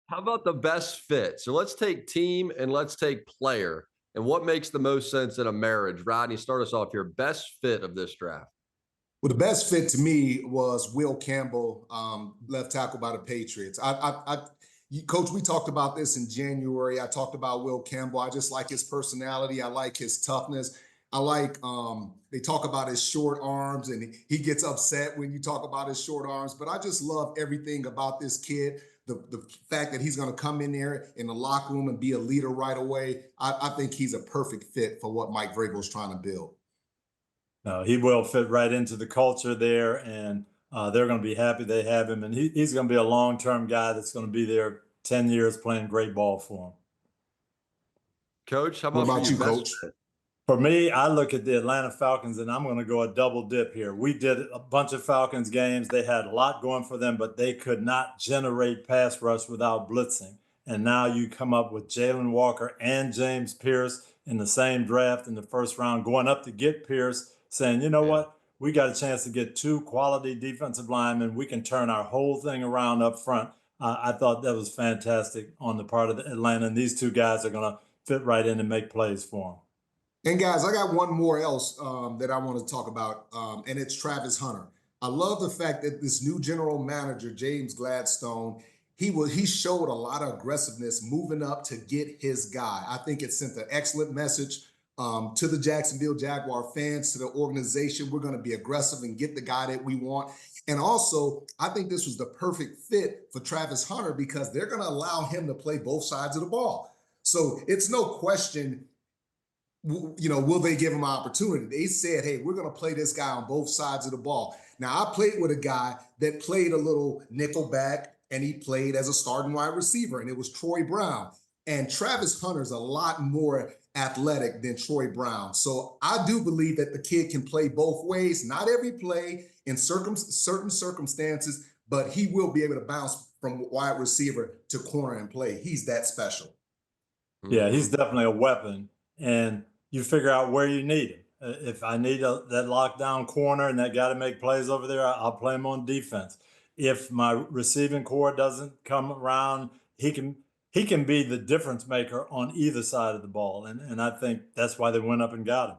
How about the best fit? So let's take team and let's take player. And what makes the most sense in a marriage? Rodney, start us off here. Best fit of this draft. Well, the best fit to me was Will Campbell, left tackle by the Patriots. Coach, we talked about this in January. I talked about Will Campbell. I just like his personality. I like his toughness. I like they talk about his short arms, and he gets upset when you talk about his short arms. But I just love everything about this kid. The fact that he's going to come in there in the locker room and be a leader right away. I think he's a perfect fit for what Mike Vrabel's trying to build. No, he will fit right into the culture there, and they're going to be happy they have him. And he's going to be a long-term guy that's going to be there 10 years playing great ball for him. Coach, how What about about you, Coach? For me, I look at the Atlanta Falcons, and I'm going to go a double dip here. We did a bunch of Falcons games. They had a lot going for them, but they could not generate pass rush without blitzing. And now you come up with Jalen Walker and James Pierce in the same draft in the first round, going up to get Pierce, saying, you know what? We got a chance to get two quality defensive linemen. We can turn our whole thing around up front. I thought that was fantastic on the part of Atlanta, and these two guys are going to fit right in and make plays for them. And guys, I got one more else that I want to talk about, and it's Travis Hunter. I love the fact that this new general manager, James Gladstone, he showed a lot of aggressiveness moving up to get his guy. I think it sent an excellent message to the Jacksonville Jaguar fans, to the organization. We're going to be aggressive and get the guy that we want. And also, I think this was the perfect fit for Travis Hunter because they're going to allow him to play both sides of the ball. So it's no question, will they give him an opportunity? They said, hey, we're going to play this guy on both sides of the ball. Now, I played with a guy that played a little nickel back, and he played as a starting wide receiver, and it was Troy Brown. And Travis Hunter's a lot more athletic than Troy Brown. So I do believe that the kid can play both ways, not every play in certain circumstances, but he will be able to bounce from wide receiver to corner and play. He's that special. Yeah, he's definitely a weapon. And you figure out where you need him. If I need that lockdown corner and that guy to make plays over there, I'll play him on defense. If my receiving core doesn't come around, he can be the difference maker on either side of the ball. And I think that's why they went up and got him.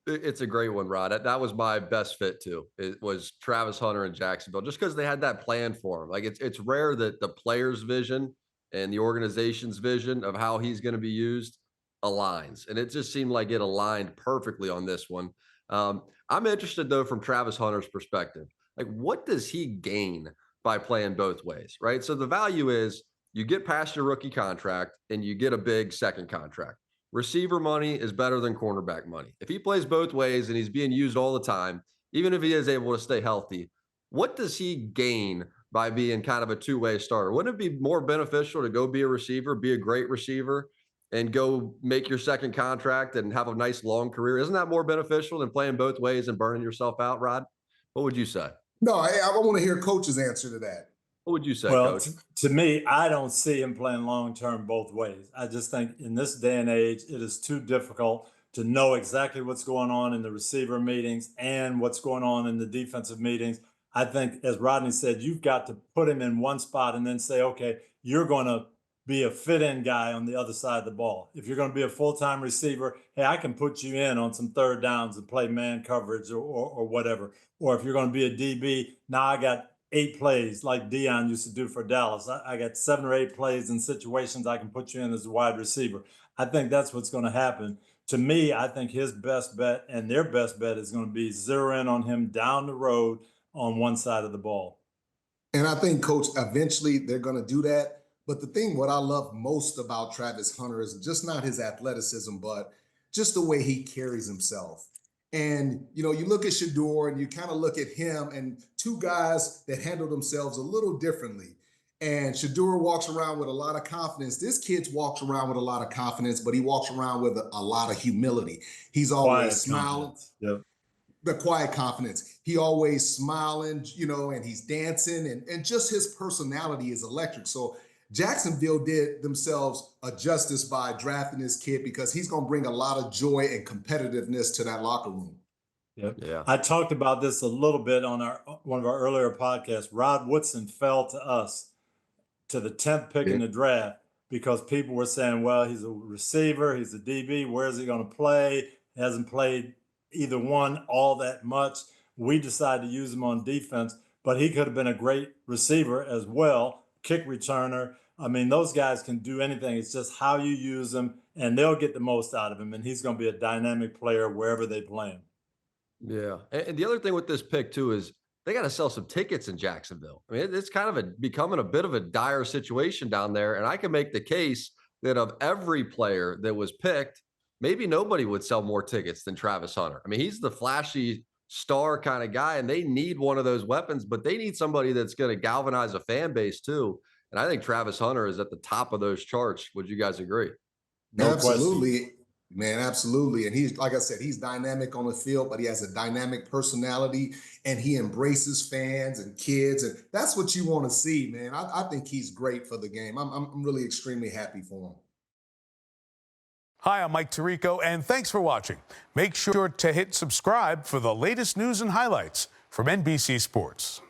It's a great one, Rod. That was my best fit too. It was Travis Hunter in Jacksonville, just because they had that plan for him. Like it's rare that the player's vision and the organization's vision of how he's going to be used aligns, and it just seemed like it aligned perfectly on this one. I'm interested though from Travis Hunter's perspective. Like, what does he gain by playing both ways, right? So the value is you get past your rookie contract and you get a big second contract. Receiver money is better than cornerback money. If he plays both ways and he's being used all the time, even if he is able to stay healthy, what does he gain by being kind of a two-way starter? Wouldn't it be more beneficial to go be a receiver, be a great receiver, and go make your second contract and have a nice long career? Isn't that more beneficial than playing both ways and burning yourself out, Rod? What would you say? No, I want to hear Coach's answer to that. What would you say, well, Coach? To me, I don't see him playing long-term both ways. I just think in this day and age, it is too difficult to know exactly what's going on in the receiver meetings and what's going on in the defensive meetings. I think, as Rodney said, you've got to put him in one spot and then say, okay, you're going to be a fit-in guy on the other side of the ball. If you're going to be a full-time receiver, hey, I can put you in on some third downs and play man coverage or whatever. Or if you're going to be a DB, now I got 8 plays like Dion used to do for Dallas. I got 7 or 8 plays in situations I can put you in as a wide receiver. I think that's what's going to happen. To me, I think his best bet and their best bet is going to be zero in on him down the road on one side of the ball. And I think, Coach, eventually they're going to do that. But the thing, what I love most about Travis Hunter is just not his athleticism, but just the way he carries himself. And, you look at Shador and you kind of look at him and two guys that handle themselves a little differently. And Shador walks around with a lot of confidence. This kid walks around with a lot of confidence, but he walks around with a lot of humility. He's always smiling. Yep. The quiet confidence. He always smiling, and he's dancing, and just his personality is electric. So Jacksonville did themselves a justice by drafting this kid because he's going to bring a lot of joy and competitiveness to that locker room. Yep. Yeah. I talked about this a little bit on one of our earlier podcasts. Rod Woodson fell to us to the 10th pick in the draft because people were saying, well, he's a receiver, he's a DB, where is he going to play? He hasn't played either one all that much. We decided to use him on defense, but he could have been a great receiver as well, kick returner. I mean, those guys can do anything. It's just how you use them, and they'll get the most out of him, and he's going to be a dynamic player wherever they play him. Yeah. And the other thing with this pick too is they got to sell some tickets in Jacksonville. I mean, it's kind of becoming a bit of a dire situation down there. And I can make the case that of every player that was picked, maybe nobody would sell more tickets than Travis Hunter. I mean, he's the flashy star kind of guy, and they need one of those weapons, but they need somebody that's going to galvanize a fan base too. And I think Travis Hunter is at the top of those charts. Would you guys agree? No Absolutely. question. Man, absolutely. And he's, like I said, he's dynamic on the field, but he has a dynamic personality and he embraces fans and kids. And that's what you want to see, man. I think he's great for the game. I'm really extremely happy for him. Hi, I'm Mike Tirico, and thanks for watching. Make sure to hit subscribe for the latest news and highlights from NBC Sports.